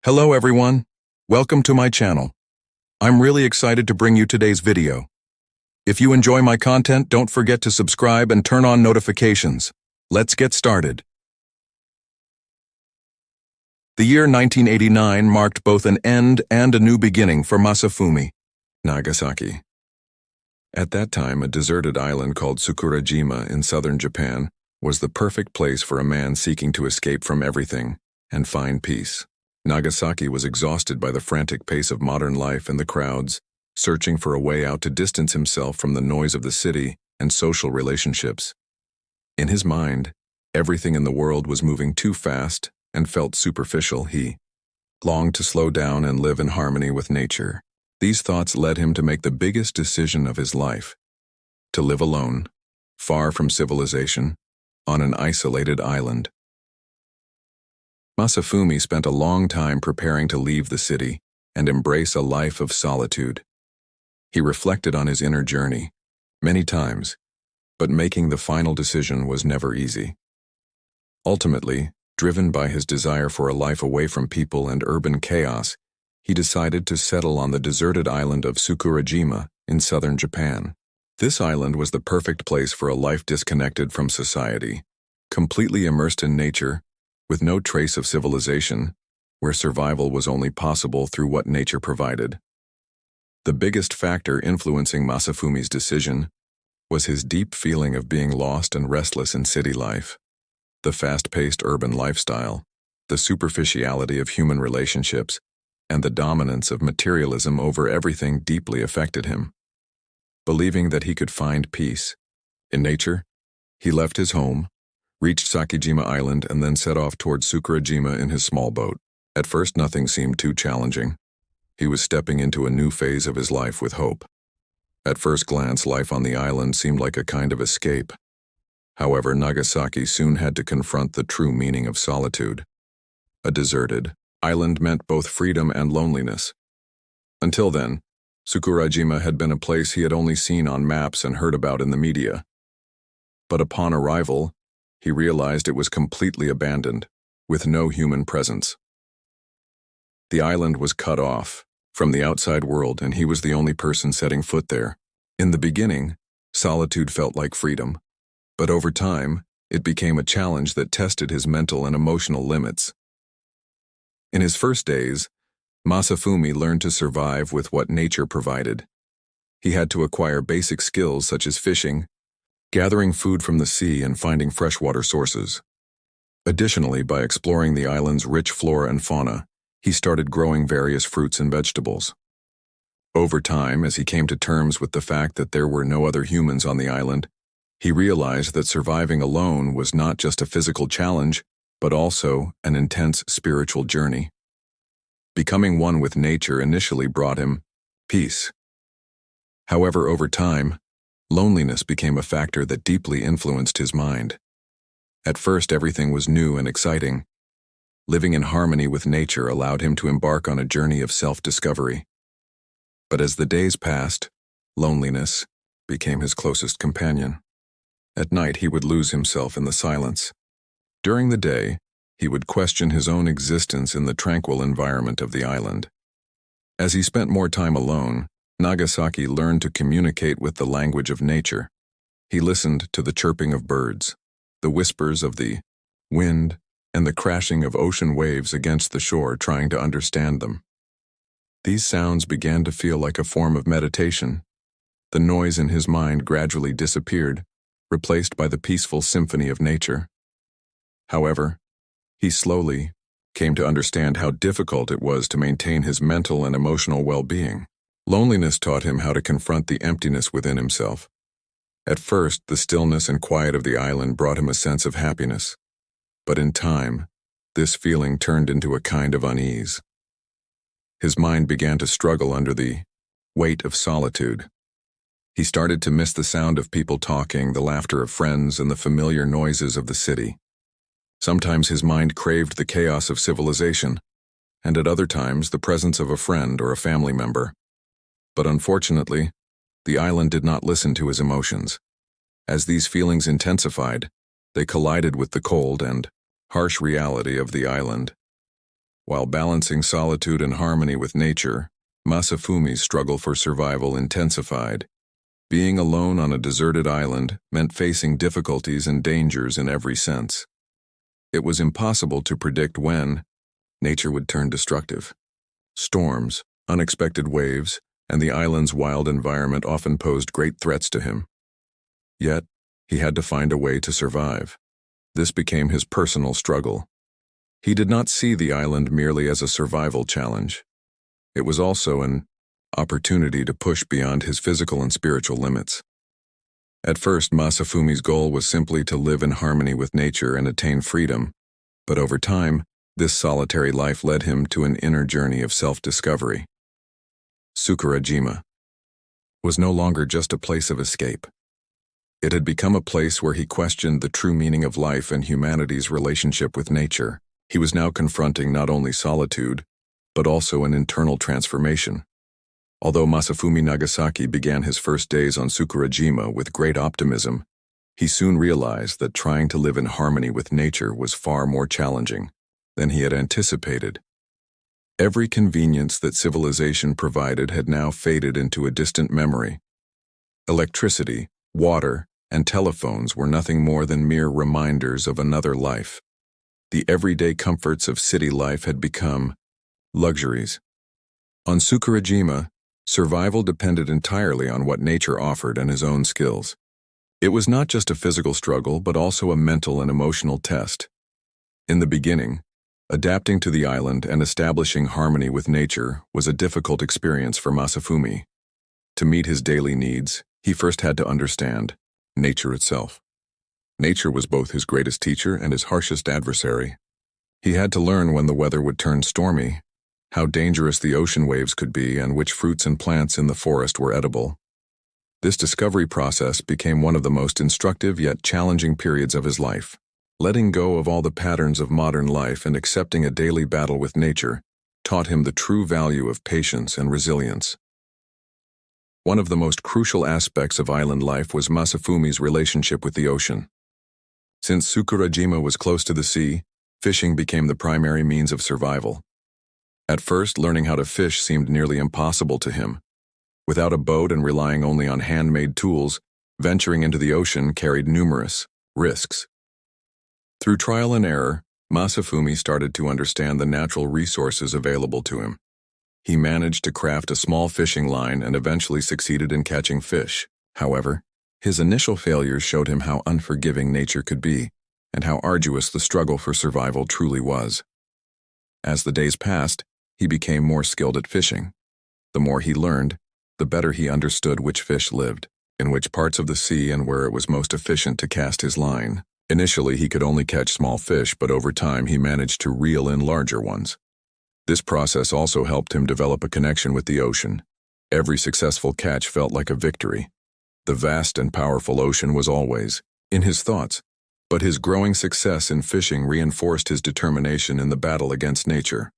Hello everyone, welcome to my channel. I'm really excited to bring you today's video. If you enjoy my content, don't forget to subscribe and turn on notifications. Let's get started. The year 1989 marked both an end and a new beginning for Masafumi, Nagasaki. At that time, a deserted island called Sakurajima in southern Japan was the perfect place for a man seeking to escape from everything and find peace. Nagasaki was exhausted by the frantic pace of modern life and the crowds, searching for a way out to distance himself from the noise of the city and social relationships. In his mind, everything in the world was moving too fast and felt superficial. He longed to slow down and live in harmony with nature. These thoughts led him to make the biggest decision of his life: to live alone, far from civilization, on an isolated island. Masafumi spent a long time preparing to leave the city and embrace a life of solitude. He reflected on his inner journey many times, but making the final decision was never easy. Ultimately, driven by his desire for a life away from people and urban chaos, he decided to settle on the deserted island of Sakurajima in southern Japan. This island was the perfect place for a life disconnected from society, completely immersed in nature, with no trace of civilization, where survival was only possible through what nature provided. The biggest factor influencing Masafumi's decision was his deep feeling of being lost and restless in city life. The fast-paced urban lifestyle, the superficiality of human relationships, and the dominance of materialism over everything deeply affected him. Believing that he could find peace in nature, he left his home, reached Sakijima Island, and then set off towards Sakurajima in his small boat. At first, nothing seemed too challenging. He was stepping into a new phase of his life with hope. At first glance, life on the island seemed like a kind of escape. However, Nagasaki soon had to confront the true meaning of solitude. A deserted island meant both freedom and loneliness. Until then, Sakurajima had been a place he had only seen on maps and heard about in the media. But upon arrival, he realized it was completely abandoned, with no human presence. The island was cut off from the outside world, and he was the only person setting foot there. In the beginning, solitude felt like freedom, but over time, it became a challenge that tested his mental and emotional limits. In his first days, Masafumi learned to survive with what nature provided. He had to acquire basic skills such as fishing, gathering food from the sea, and finding freshwater sources. Additionally, by exploring the island's rich flora and fauna, he started growing various fruits and vegetables. Over time, as he came to terms with the fact that there were no other humans on the island, he realized that surviving alone was not just a physical challenge, but also an intense spiritual journey. Becoming one with nature initially brought him peace. However, over time, loneliness became a factor that deeply influenced his mind. At first, everything was new and exciting. Living in harmony with nature allowed him to embark on a journey of self-discovery. But as the days passed, loneliness became his closest companion. At night, he would lose himself in the silence. During the day, he would question his own existence in the tranquil environment of the island. As he spent more time alone, Nagasaki learned to communicate with the language of nature. He listened to the chirping of birds, the whispers of the wind, and the crashing of ocean waves against the shore, trying to understand them. These sounds began to feel like a form of meditation. The noise in his mind gradually disappeared, replaced by the peaceful symphony of nature. However, he slowly came to understand how difficult it was to maintain his mental and emotional well-being. Loneliness taught him how to confront the emptiness within himself. At first, the stillness and quiet of the island brought him a sense of happiness. But in time, this feeling turned into a kind of unease. His mind began to struggle under the weight of solitude. He started to miss the sound of people talking, the laughter of friends, and the familiar noises of the city. Sometimes his mind craved the chaos of civilization, and at other times the presence of a friend or a family member. But unfortunately, the island did not listen to his emotions. As these feelings intensified, they collided with the cold and harsh reality of the island. While balancing solitude and harmony with nature, Masafumi's struggle for survival intensified. Being alone on a deserted island meant facing difficulties and dangers in every sense. It was impossible to predict when nature would turn destructive. Storms, unexpected waves, and the island's wild environment often posed great threats to him. Yet, he had to find a way to survive. This became his personal struggle. He did not see the island merely as a survival challenge. It was also an opportunity to push beyond his physical and spiritual limits. At first, Masafumi's goal was simply to live in harmony with nature and attain freedom, but over time, this solitary life led him to an inner journey of self-discovery. Sakurajima was no longer just a place of escape. It had become a place where he questioned the true meaning of life and humanity's relationship with nature. He was now confronting not only solitude, but also an internal transformation. Although Masafumi Nagasaki began his first days on Sakurajima with great optimism, he soon realized that trying to live in harmony with nature was far more challenging than he had anticipated. Every convenience that civilization provided had now faded into a distant memory. Electricity, water, and telephones were nothing more than mere reminders of another life. The everyday comforts of city life had become luxuries. On Sakurajima, survival depended entirely on what nature offered and his own skills. It was not just a physical struggle, but also a mental and emotional test. In the beginning, adapting to the island and establishing harmony with nature was a difficult experience for Masafumi. To meet his daily needs, he first had to understand nature itself. Nature was both his greatest teacher and his harshest adversary. He had to learn when the weather would turn stormy, how dangerous the ocean waves could be, and which fruits and plants in the forest were edible. This discovery process became one of the most instructive yet challenging periods of his life. Letting go of all the patterns of modern life and accepting a daily battle with nature taught him the true value of patience and resilience. One of the most crucial aspects of island life was Masafumi's relationship with the ocean. Since Sakurajima was close to the sea, fishing became the primary means of survival. At first, learning how to fish seemed nearly impossible to him. Without a boat and relying only on handmade tools, venturing into the ocean carried numerous risks. Through trial and error, Masafumi started to understand the natural resources available to him. He managed to craft a small fishing line and eventually succeeded in catching fish. However, his initial failures showed him how unforgiving nature could be, and how arduous the struggle for survival truly was. As the days passed, he became more skilled at fishing. The more he learned, the better he understood which fish lived, in which parts of the sea, and where it was most efficient to cast his line. Initially, he could only catch small fish, but over time he managed to reel in larger ones. This process also helped him develop a connection with the ocean. Every successful catch felt like a victory. The vast and powerful ocean was always in his thoughts, but his growing success in fishing reinforced his determination in the battle against nature.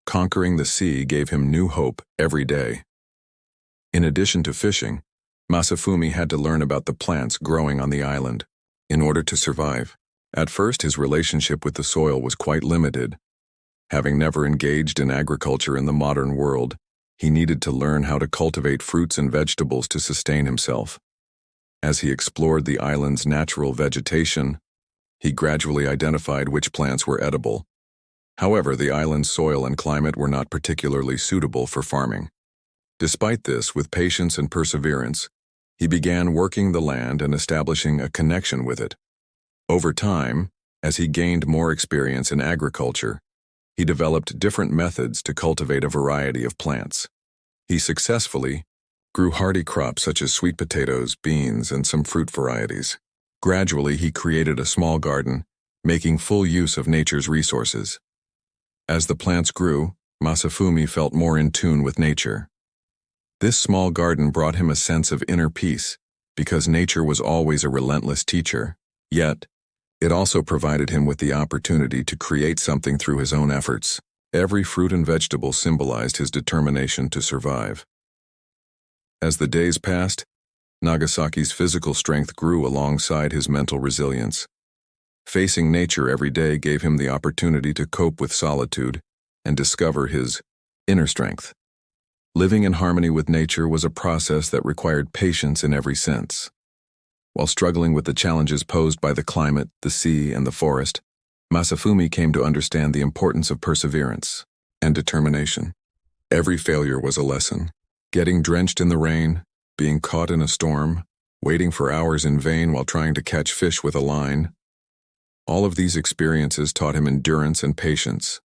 Conquering the sea gave him new hope every day. In addition to fishing, Masafumi had to learn about the plants growing on the island in order to survive. At first, his relationship with the soil was quite limited. Having never engaged in agriculture in the modern world, he needed to learn how to cultivate fruits and vegetables to sustain himself. As he explored the island's natural vegetation, he gradually identified which plants were edible. However, the island's soil and climate were not particularly suitable for farming. Despite this, with patience and perseverance, he began working the land and establishing a connection with it. Over time, as he gained more experience in agriculture, he developed different methods to cultivate a variety of plants. He successfully grew hardy crops such as sweet potatoes, beans, and some fruit varieties. Gradually, he created a small garden, making full use of nature's resources. As the plants grew, Masafumi felt more in tune with nature. This small garden brought him a sense of inner peace, because nature was always a relentless teacher. Yet, it also provided him with the opportunity to create something through his own efforts. Every fruit and vegetable symbolized his determination to survive. As the days passed, Nagasaki's physical strength grew alongside his mental resilience. Facing nature every day gave him the opportunity to cope with solitude and discover his inner strength. Living in harmony with nature was a process that required patience in every sense. While struggling with the challenges posed by the climate, the sea, and the forest, Masafumi came to understand the importance of perseverance and determination. Every failure was a lesson. Getting drenched in the rain, being caught in a storm, waiting for hours in vain while trying to catch fish with a line. All of these experiences taught him endurance and patience.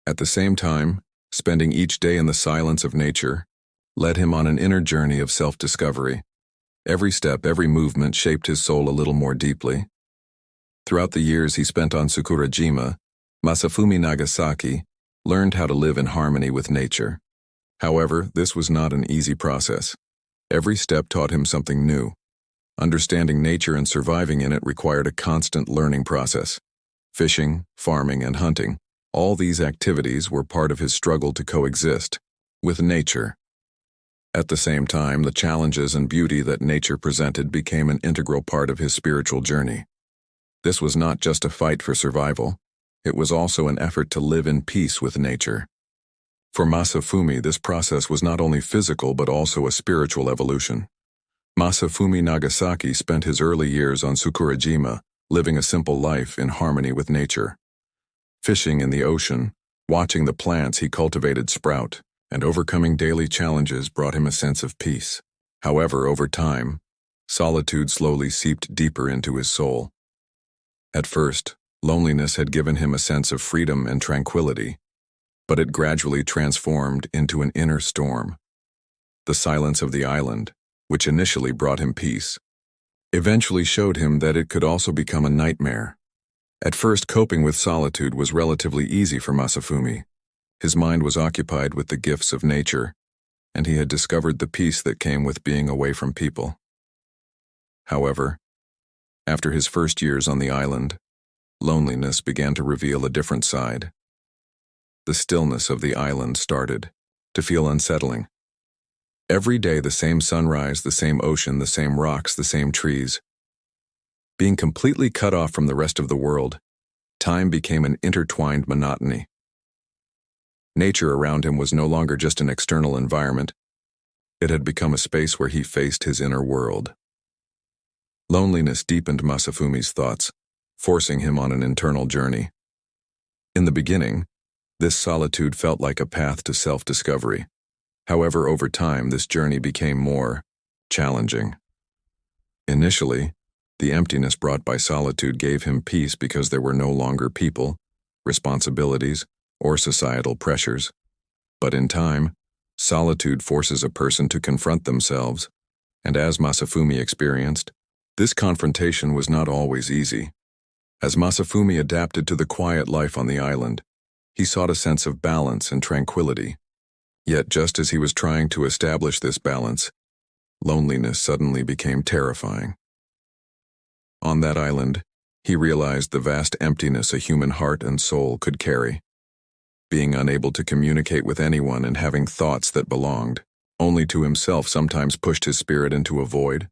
At the same time, spending each day in the silence of nature led him on an inner journey of self-discovery. Every step, every movement shaped his soul a little more deeply. Throughout the years he spent on Sakurajima, Masafumi Nagasaki learned how to live in harmony with nature. However, this was not an easy process. Every step taught him something new. Understanding nature and surviving in it required a constant learning process. Fishing, farming, and hunting, all these activities were part of his struggle to coexist with nature. At the same time, the challenges and beauty that nature presented became an integral part of his spiritual journey. This was not just a fight for survival, it was also an effort to live in peace with nature. For Masafumi, this process was not only physical but also a spiritual evolution. Masafumi Nagasaki spent his early years on Sakurajima, living a simple life in harmony with nature. Fishing in the ocean, watching the plants he cultivated sprout, and overcoming daily challenges brought him a sense of peace. However, over time, solitude slowly seeped deeper into his soul. At first, loneliness had given him a sense of freedom and tranquility, but it gradually transformed into an inner storm. The silence of the island, which initially brought him peace, eventually showed him that it could also become a nightmare. At first, coping with solitude was relatively easy for Masafumi. His mind was occupied with the gifts of nature, and he had discovered the peace that came with being away from people. However, after his first years on the island, loneliness began to reveal a different side. The stillness of the island started to feel unsettling. Every day the same sunrise, the same ocean, the same rocks, the same trees. Being completely cut off from the rest of the world, time became an intertwined monotony. Nature around him was no longer just an external environment. It had become a space where he faced his inner world. Loneliness deepened Masafumi's thoughts, forcing him on an internal journey. In the beginning, this solitude felt like a path to self-discovery. However, over time, this journey became more challenging. Initially, the emptiness brought by solitude gave him peace because there were no longer people, responsibilities, or societal pressures. But in time, solitude forces a person to confront themselves, and as Masafumi experienced, this confrontation was not always easy. As Masafumi adapted to the quiet life on the island, he sought a sense of balance and tranquility. Yet just as he was trying to establish this balance, loneliness suddenly became terrifying. On that island, he realized the vast emptiness a human heart and soul could carry. Being unable to communicate with anyone and having thoughts that belonged only to himself sometimes pushed his spirit into a void.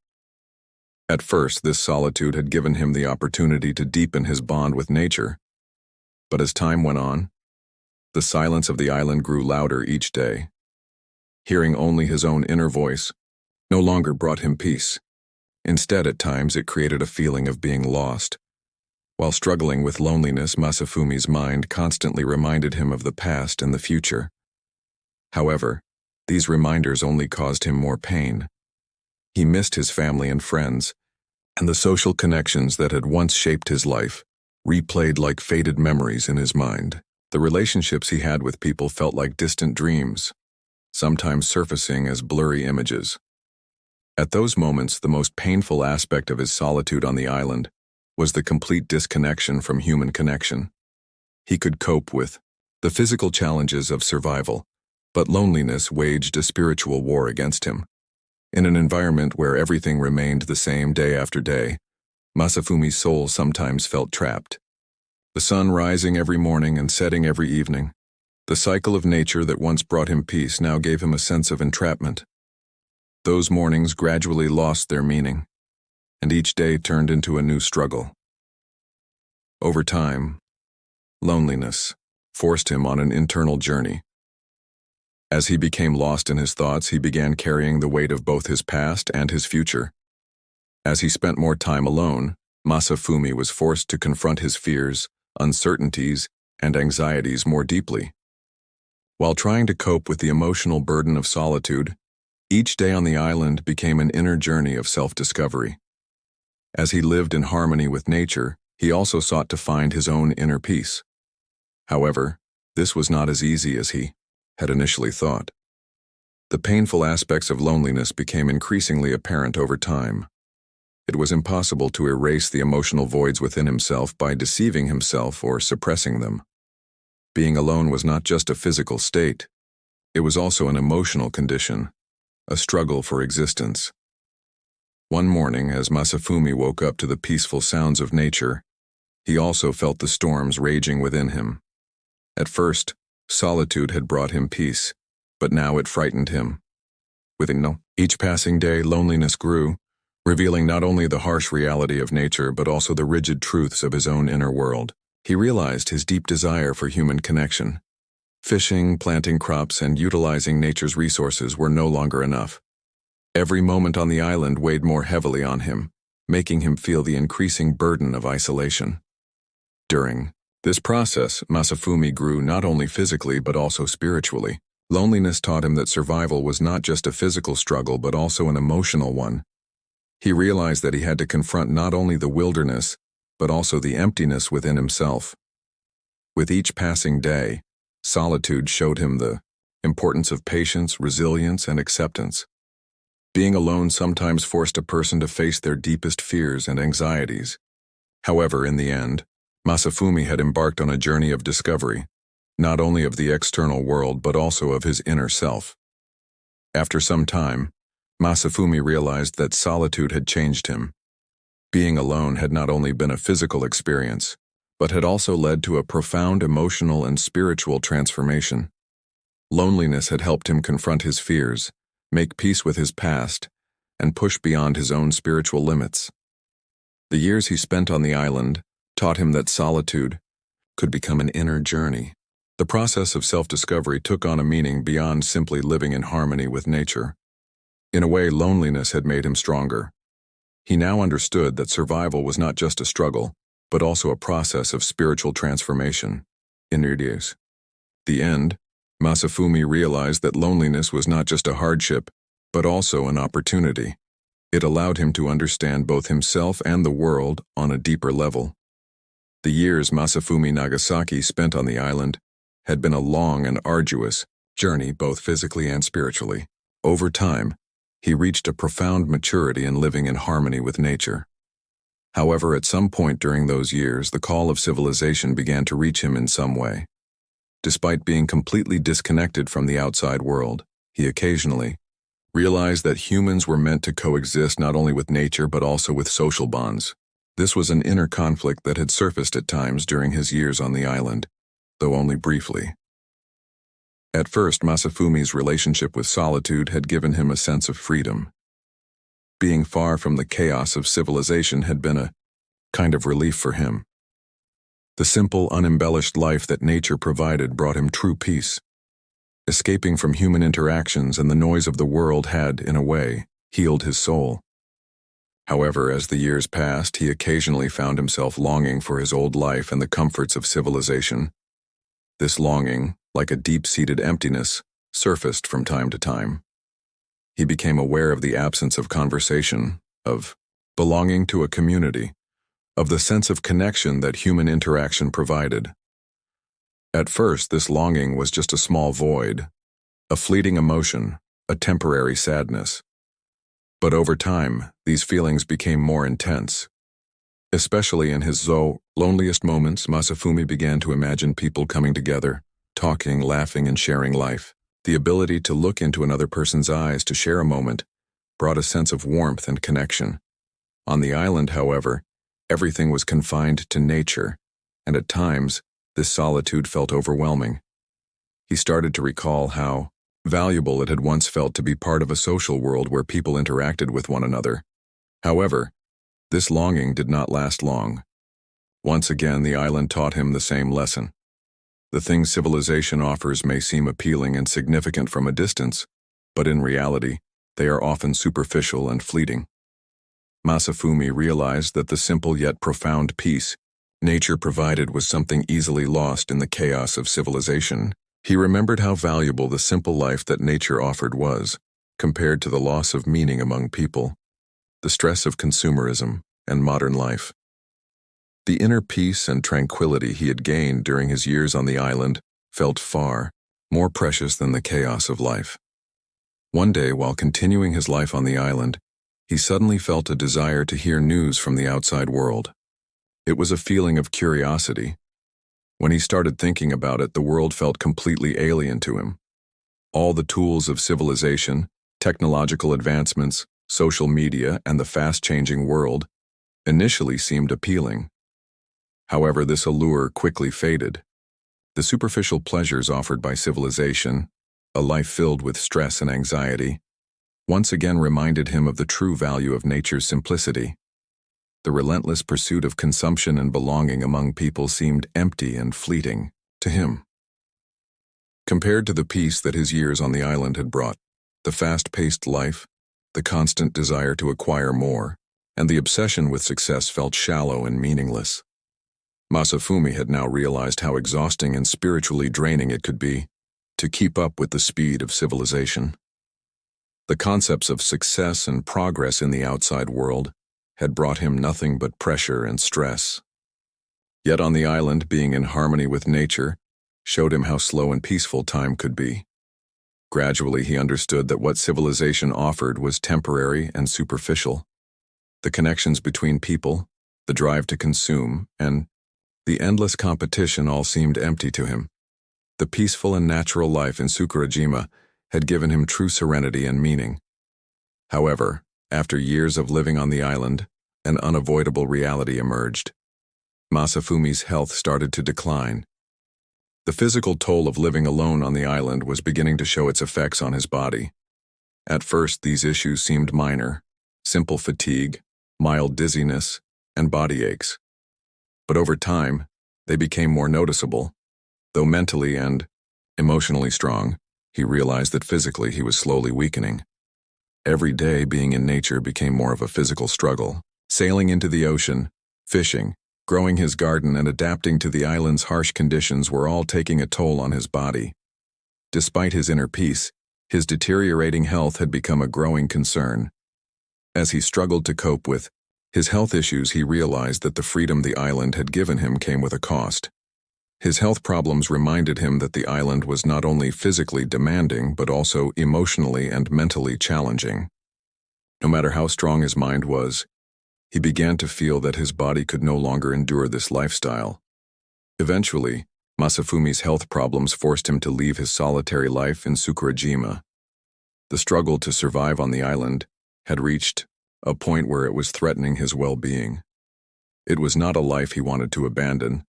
At first, this solitude had given him the opportunity to deepen his bond with nature. But as time went on, the silence of the island grew louder each day. Hearing only his own inner voice no longer brought him peace. Instead, at times, it created a feeling of being lost. While struggling with loneliness, Masafumi's mind constantly reminded him of the past and the future. However, these reminders only caused him more pain. He missed his family and friends, and the social connections that had once shaped his life replayed like faded memories in his mind. The relationships he had with people felt like distant dreams, sometimes surfacing as blurry images. At those moments, the most painful aspect of his solitude on the island was the complete disconnection from human connection. He could cope with the physical challenges of survival, but loneliness waged a spiritual war against him. In an environment where everything remained the same day after day, Masafumi's soul sometimes felt trapped. The sun rising every morning and setting every evening, the cycle of nature that once brought him peace now gave him a sense of entrapment. Those mornings gradually lost their meaning, and each day turned into a new struggle. Over time, loneliness forced him on an internal journey. As he became lost in his thoughts, he began carrying the weight of both his past and his future. As he spent more time alone, Masafumi was forced to confront his fears, uncertainties, and anxieties more deeply. While trying to cope with the emotional burden of solitude, each day on the island became an inner journey of self-discovery. As he lived in harmony with nature, he also sought to find his own inner peace. However, this was not as easy as he had initially thought. The painful aspects of loneliness became increasingly apparent over time. It was impossible to erase the emotional voids within himself by deceiving himself or suppressing them. Being alone was not just a physical state, it was also an emotional condition, a struggle for existence. One morning, as Masafumi woke up to the peaceful sounds of nature, he also felt the storms raging within him. At first, solitude had brought him peace, but now it frightened him. Within each passing day, loneliness grew, revealing not only the harsh reality of nature but also the rigid truths of his own inner world. He realized his deep desire for human connection. Fishing, planting crops, and utilizing nature's resources were no longer enough. Every moment on the island weighed more heavily on him, making him feel the increasing burden of isolation. During this process, Masafumi grew not only physically but also spiritually. Loneliness taught him that survival was not just a physical struggle but also an emotional one. He realized that he had to confront not only the wilderness, but also the emptiness within himself. With each passing day, solitude showed him the importance of patience, resilience, and acceptance. Being alone sometimes forced a person to face their deepest fears and anxieties. However, in the end, Masafumi had embarked on a journey of discovery, not only of the external world but also of his inner self. After some time, Masafumi realized that solitude had changed him. Being alone had not only been a physical experience, but had also led to a profound emotional and spiritual transformation. Loneliness had helped him confront his fears, make peace with his past, and push beyond his own spiritual limits. The years he spent on the island taught him that solitude could become an inner journey. The process of self-discovery took on a meaning beyond simply living in harmony with nature. In a way, loneliness had made him stronger. He now understood that survival was not just a struggle, but also a process of spiritual transformation. In the end, Masafumi realized that loneliness was not just a hardship, but also an opportunity. It allowed him to understand both himself and the world on a deeper level. The years Masafumi Nagasaki spent on the island had been a long and arduous journey both physically and spiritually. Over time, he reached a profound maturity in living in harmony with nature. However, at some point during those years, the call of civilization began to reach him in some way. Despite being completely disconnected from the outside world, he occasionally realized that humans were meant to coexist not only with nature but also with social bonds. This was an inner conflict that had surfaced at times during his years on the island, though only briefly. At first, Masafumi's relationship with solitude had given him a sense of freedom. Being far from the chaos of civilization had been a kind of relief for him. The simple, unembellished life that nature provided brought him true peace. Escaping from human interactions and the noise of the world had, in a way, healed his soul. However, as the years passed, he occasionally found himself longing for his old life and the comforts of civilization. This longing, like a deep-seated emptiness, surfaced from time to time. He became aware of the absence of conversation, of belonging to a community, of the sense of connection that human interaction provided. At first, this longing was just a small void, a fleeting emotion, a temporary sadness. But over time, these feelings became more intense. Especially in his loneliest moments, Masafumi began to imagine people coming together, talking, laughing, and sharing life. The ability to look into another person's eyes to share a moment brought a sense of warmth and connection. On the island, however, everything was confined to nature, and at times, this solitude felt overwhelming. He started to recall how valuable it had once felt to be part of a social world where people interacted with one another. However, this longing did not last long. Once again, the island taught him the same lesson. The things civilization offers may seem appealing and significant from a distance, but in reality, they are often superficial and fleeting. Masafumi realized that the simple yet profound peace nature provided was something easily lost in the chaos of civilization. He remembered how valuable the simple life that nature offered was, compared to the loss of meaning among people, the stress of consumerism, and modern life. The inner peace and tranquility he had gained during his years on the island felt far more precious than the chaos of life. One day, while continuing his life on the island, he suddenly felt a desire to hear news from the outside world. It was a feeling of curiosity. When he started thinking about it, the world felt completely alien to him. All the tools of civilization, technological advancements, social media, and the fast-changing world initially seemed appealing. However, this allure quickly faded. The superficial pleasures offered by civilization, a life filled with stress and anxiety, once again reminded him of the true value of nature's simplicity. The relentless pursuit of consumption and belonging among people seemed empty and fleeting to him. Compared to the peace that his years on the island had brought, the fast-paced life, the constant desire to acquire more, and the obsession with success felt shallow and meaningless. Masafumi had now realized how exhausting and spiritually draining it could be to keep up with the speed of civilization. The concepts of success and progress in the outside world had brought him nothing but pressure and stress. Yet on the island, being in harmony with nature showed him how slow and peaceful time could be. Gradually, he understood that what civilization offered was temporary and superficial. The connections between people, the drive to consume, and the endless competition all seemed empty to him. The peaceful and natural life in Sakurajima had given him true serenity and meaning. However, after years of living on the island, an unavoidable reality emerged. Masafumi's health started to decline. The physical toll of living alone on the island was beginning to show its effects on his body. At first, these issues seemed minor: simple fatigue, mild dizziness, and body aches. But over time, they became more noticeable. Though mentally and emotionally strong, he realized that physically he was slowly weakening. Every day being in nature became more of a physical struggle. Sailing into the ocean, fishing, growing his garden, and adapting to the island's harsh conditions were all taking a toll on his body. Despite his inner peace, his deteriorating health had become a growing concern. As he struggled to cope with his health issues, he realized that the freedom the island had given him came with a cost. His health problems reminded him that the island was not only physically demanding, but also emotionally and mentally challenging. No matter how strong his mind was, he began to feel that his body could no longer endure this lifestyle. Eventually, Masafumi's health problems forced him to leave his solitary life in Sakurajima. The struggle to survive on the island had reached a point where it was threatening his well-being. It was not a life he wanted to abandon,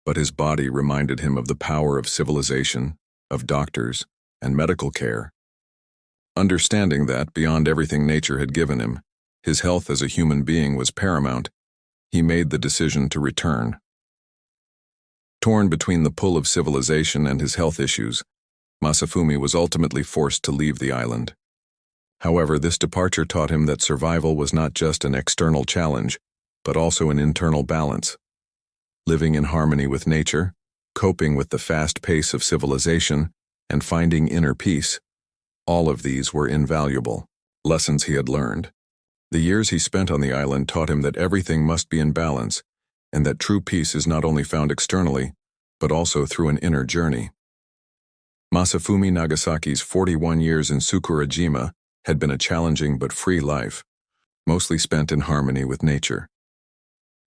but his body reminded him of the power of civilization, of doctors, and medical care. Understanding that, beyond everything nature had given him, his health as a human being was paramount, he made the decision to return. Torn between the pull of civilization and his health issues, Masafumi was ultimately forced to leave the island. However, this departure taught him that survival was not just an external challenge, but also an internal balance. Living in harmony with nature, coping with the fast pace of civilization, and finding inner peace, all of these were invaluable lessons he had learned. The years he spent on the island taught him that everything must be in balance, and that true peace is not only found externally, but also through an inner journey. Masafumi Nagasaki's 41 years in Sakurajima had been a challenging but free life, mostly spent in harmony with nature.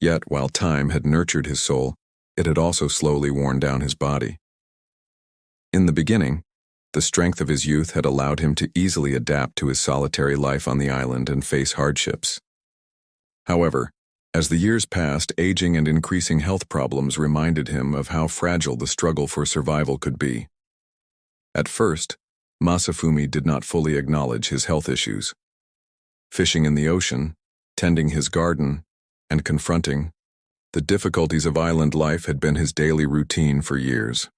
Yet, while time had nurtured his soul, it had also slowly worn down his body. In the beginning, the strength of his youth had allowed him to easily adapt to his solitary life on the island and face hardships. However, as the years passed, aging and increasing health problems reminded him of how fragile the struggle for survival could be. At first, Masafumi did not fully acknowledge his health issues. Fishing in the ocean, tending his garden, and confronting the difficulties of island life had been his daily routine for years.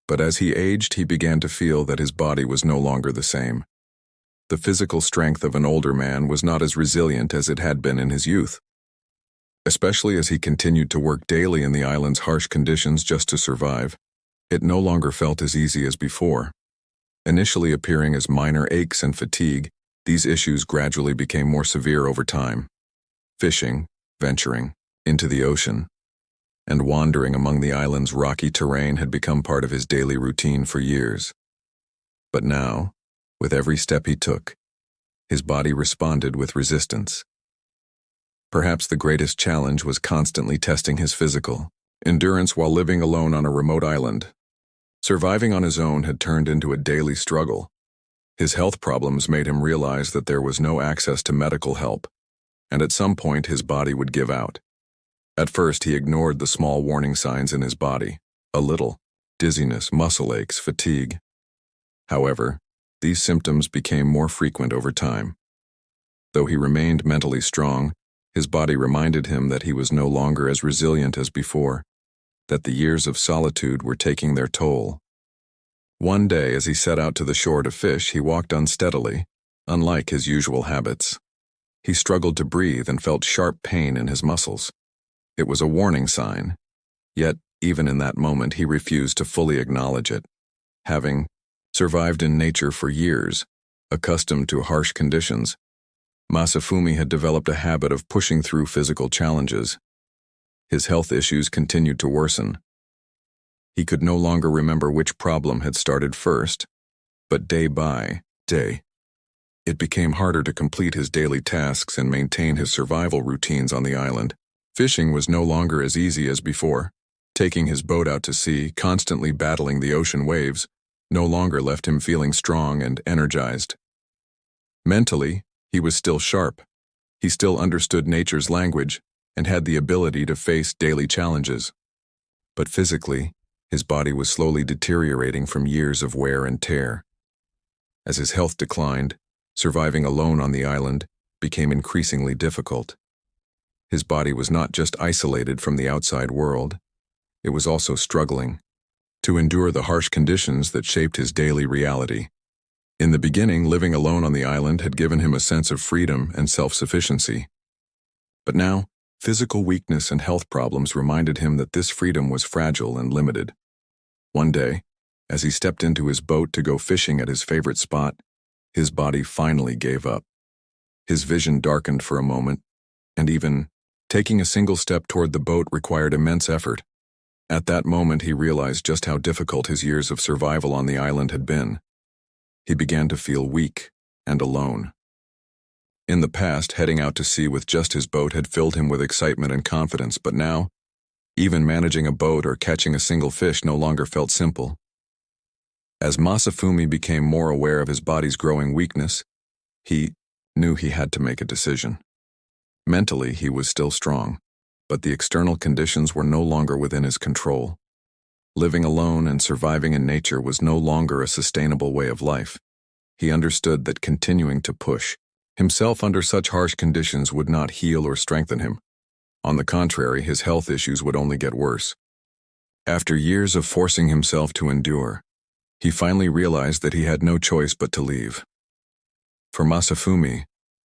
But as he aged, he began to feel that his body was no longer the same. The physical strength of an older man was not as resilient as it had been in his youth. Especially as he continued to work daily in the island's harsh conditions just to survive, it no longer felt as easy as before. Initially appearing as minor aches and fatigue, these issues gradually became more severe over time. Fishing, venturing into the ocean, and wandering among the island's rocky terrain had become part of his daily routine for years. But now, with every step he took, his body responded with resistance. Perhaps the greatest challenge was constantly testing his physical endurance while living alone on a remote island. Surviving on his own had turned into a daily struggle. His health problems made him realize that there was no access to medical help, and at some point his body would give out. At first he ignored the small warning signs in his body, a little dizziness, muscle aches, fatigue. However, these symptoms became more frequent over time. Though he remained mentally strong, his body reminded him that he was no longer as resilient as before, that the years of solitude were taking their toll. One day, as he set out to the shore to fish, he walked unsteadily, unlike his usual habits. He struggled to breathe and felt sharp pain in his muscles. It was a warning sign, yet even in that moment he refused to fully acknowledge it. Having survived in nature for years, accustomed to harsh conditions, Masafumi had developed a habit of pushing through physical challenges. His health issues continued to worsen. He could no longer remember which problem had started first, but day by day, it became harder to complete his daily tasks and maintain his survival routines on the island. Fishing was no longer as easy as before. Taking his boat out to sea, constantly battling the ocean waves, no longer left him feeling strong and energized. Mentally, he was still sharp. He still understood nature's language and had the ability to face daily challenges. But physically, his body was slowly deteriorating from years of wear and tear. As his health declined, surviving alone on the island became increasingly difficult. His body was not just isolated from the outside world, it was also struggling to endure the harsh conditions that shaped his daily reality. In the beginning, living alone on the island had given him a sense of freedom and self-sufficiency. But now, physical weakness and health problems reminded him that this freedom was fragile and limited. One day, as he stepped into his boat to go fishing at his favorite spot, his body finally gave up. His vision darkened for a moment, and even taking a single step toward the boat required immense effort. At that moment, he realized just how difficult his years of survival on the island had been. He began to feel weak and alone. In the past, heading out to sea with just his boat had filled him with excitement and confidence, but now, even managing a boat or catching a single fish no longer felt simple. As Masafumi became more aware of his body's growing weakness, he knew he had to make a decision. Mentally, he was still strong, but the external conditions were no longer within his control. Living alone and surviving in nature was no longer a sustainable way of life. He understood that continuing to push himself under such harsh conditions would not heal or strengthen him. On the contrary, his health issues would only get worse. After years of forcing himself to endure, he finally realized that he had no choice but to leave. For Masafumi,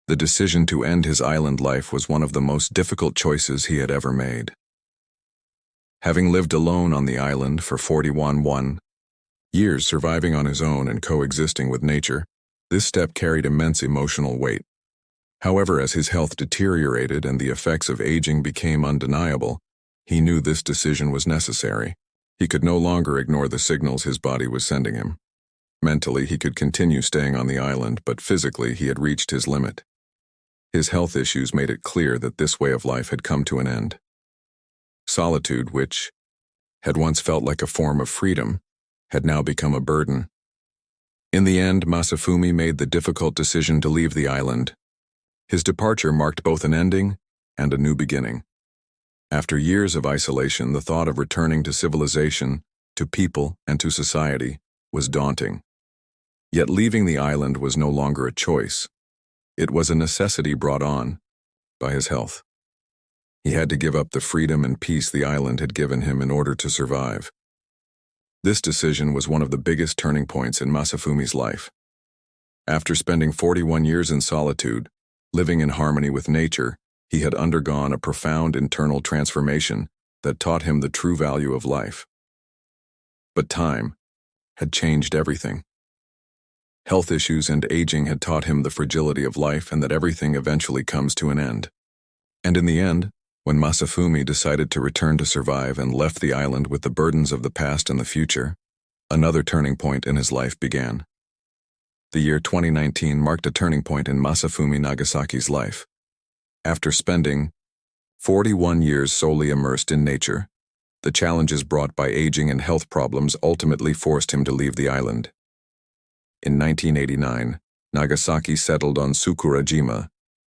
the decision to end his island life was one of the most difficult choices he had ever made. Having lived alone on the island for 41 years, surviving on his own and coexisting with nature, this step carried immense emotional weight. However, as his health deteriorated and the effects of aging became undeniable, he knew this decision was necessary. He could no longer ignore the signals his body was sending him. Mentally, he could continue staying on the island, but physically he had reached his limit. His health issues made it clear that this way of life had come to an end. Solitude, which had once felt like a form of freedom, had now become a burden. In the end, Masafumi made the difficult decision to leave the island. His departure marked both an ending and a new beginning. After years of isolation, the thought of returning to civilization, to people, and to society was daunting. Yet leaving the island was no longer a choice. It was a necessity brought on by his health. He had to give up the freedom and peace the island had given him in order to survive. This decision was one of the biggest turning points in Masafumi's life. After spending 41 years in solitude, living in harmony with nature, he had undergone a profound internal transformation that taught him the true value of life. But time had changed everything. Health issues and aging had taught him the fragility of life and that everything eventually comes to an end. And in the end, when Masafumi decided to return to survive and left the island with the burdens of the past and the future, another turning point in his life began. The year 2019 marked a turning point in Masafumi Nagasaki's life. After spending 41 years solely immersed in nature, the challenges brought by aging and health problems ultimately forced him to leave the island. In 1989, Nagasaki settled on Sakurajima,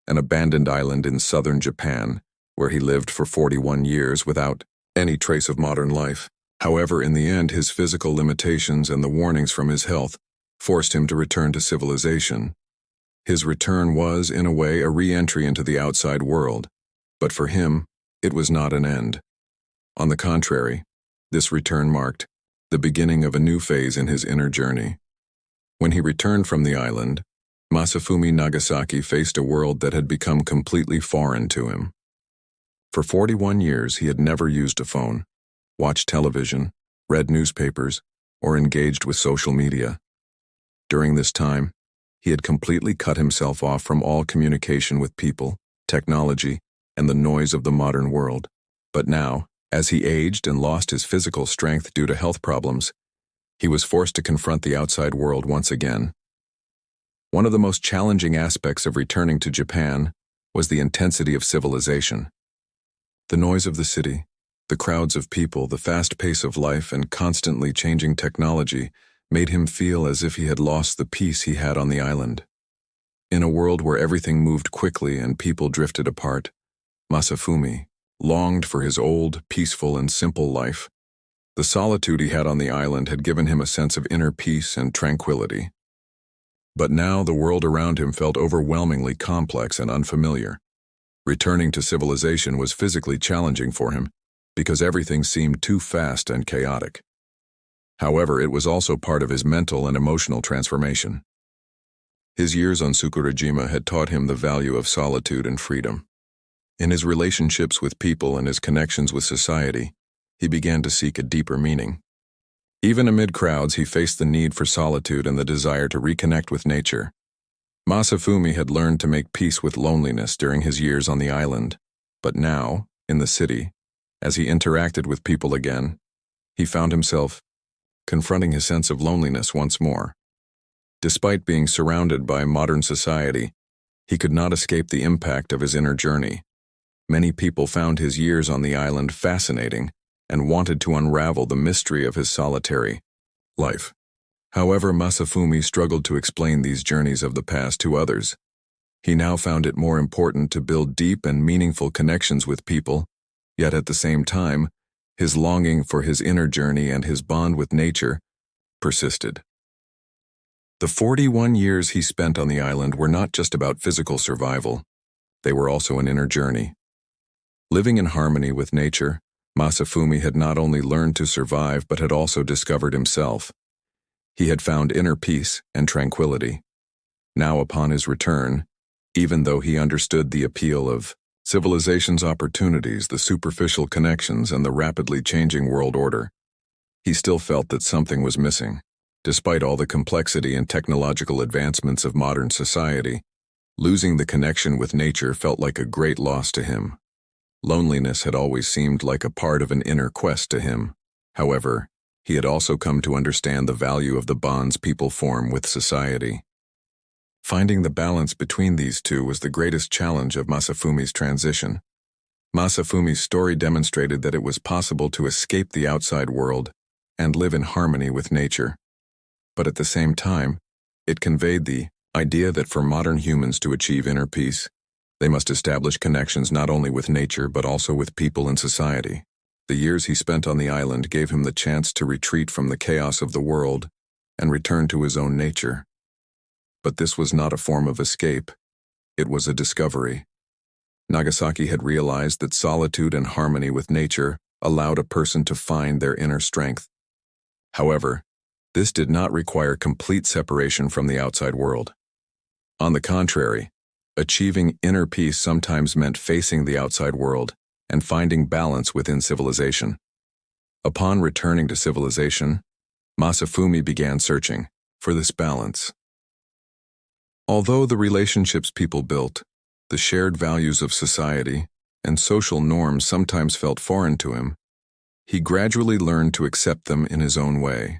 an abandoned island in southern Japan, where he lived for 41 years without any trace of modern life. However, in the end, his physical limitations and the warnings from his health forced him to return to civilization. His return was, in a way, a re-entry into the outside world, but for him, it was not an end. On the contrary, this return marked the beginning of a new phase in his inner journey. When he returned from the island, Masafumi Nagasaki faced a world that had become completely foreign to him. For 41 years, he had never used a phone, watched television, read newspapers, or engaged with social media. During this time, he had completely cut himself off from all communication with people, technology, and the noise of the modern world. But now, as he aged and lost his physical strength due to health problems, he was forced to confront the outside world once again. One of the most challenging aspects of returning to Japan was the intensity of civilization. The noise of the city, the crowds of people, the fast pace of life, and constantly changing technology made him feel as if he had lost the peace he had on the island. In a world where everything moved quickly and people drifted apart, Masafumi longed for his old, peaceful, and simple life. The solitude he had on the island had given him a sense of inner peace and tranquility. But now the world around him felt overwhelmingly complex and unfamiliar. Returning to civilization was physically challenging for him because everything seemed too fast and chaotic. However, it was also part of his mental and emotional transformation. His years on Sakurajima had taught him the value of solitude and freedom. In his relationships with people and his connections with society, he began to seek a deeper meaning. Even amid crowds, he faced the need for solitude and the desire to reconnect with nature. Masafumi had learned to make peace with loneliness during his years on the island, but now, in the city, as he interacted with people again, he found himself confronting his sense of loneliness once more. Despite being surrounded by modern society, he could not escape the impact of his inner journey. Many people found his years on the island fascinating and wanted to unravel the mystery of his solitary life. However, Masafumi struggled to explain these journeys of the past to others. He now found it more important to build deep and meaningful connections with people, yet at the same time, his longing for his inner journey and his bond with nature persisted. The 41 years he spent on the island were not just about physical survival, they were also an inner journey. Living in harmony with nature, Masafumi had not only learned to survive but had also discovered himself. He had found inner peace and tranquility. Now upon his return, even though he understood the appeal of civilization's opportunities, the superficial connections, and the rapidly changing world order, he still felt that something was missing. Despite all the complexity and technological advancements of modern society, losing the connection with nature felt like a great loss to him. Loneliness had always seemed like a part of an inner quest to him. However, he had also come to understand the value of the bonds people form with society. Finding the balance between these two was the greatest challenge of Masafumi's transition. Masafumi's story demonstrated that it was possible to escape the outside world and live in harmony with nature. But at the same time, it conveyed the idea that for modern humans to achieve inner peace, they must establish connections not only with nature but also with people and society. The years he spent on the island gave him the chance to retreat from the chaos of the world and return to his own nature. But this was not a form of escape. It was a discovery. Nagasaki had realized that solitude and harmony with nature allowed a person to find their inner strength. However, this did not require complete separation from the outside world. On the contrary, achieving inner peace sometimes meant facing the outside world and finding balance within civilization. Upon returning to civilization, Masafumi began searching for this balance. Although the relationships people built, the shared values of society, and social norms sometimes felt foreign to him, he gradually learned to accept them in his own way.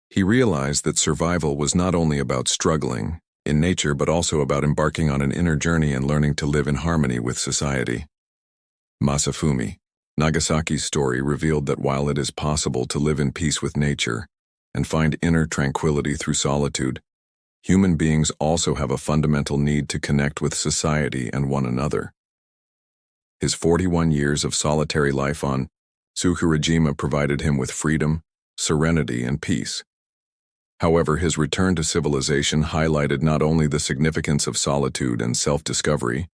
He realized that survival was not only about struggling in nature but also about embarking on an inner journey and learning to live in harmony with society. Masafumi Nagasaki's story revealed that while it is possible to live in peace with nature and find inner tranquility through solitude, human beings also have a fundamental need to connect with society and one another. His 41 years of solitary life on Tsukurajima provided him with freedom, serenity, and peace. However, his return to civilization highlighted not only the significance of solitude and self-discovery,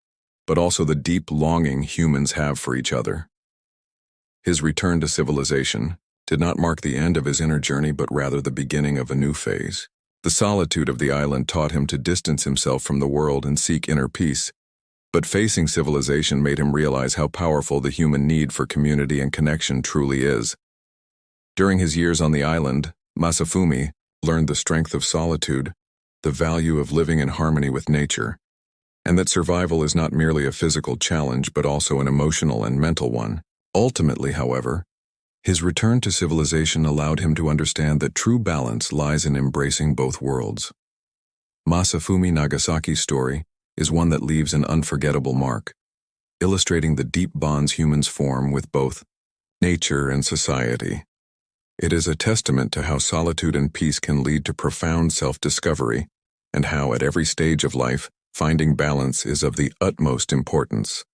but also the deep longing humans have for each other. His return to civilization did not mark the end of his inner journey but rather the beginning of a new phase. The solitude of the island taught him to distance himself from the world and seek inner peace, but facing civilization made him realize how powerful the human need for community and connection truly is. During his years on the island, Masafumi learned the strength of solitude, the value of living in harmony with nature, and that survival is not merely a physical challenge but also an emotional and mental one. Ultimately, however, his return to civilization allowed him to understand that true balance lies in embracing both worlds. Masafumi Nagasaki's story is one that leaves an unforgettable mark, illustrating the deep bonds humans form with both nature and society. It is a testament to how solitude and peace can lead to profound self-discovery, and how at every stage of life, finding balance is of the utmost importance.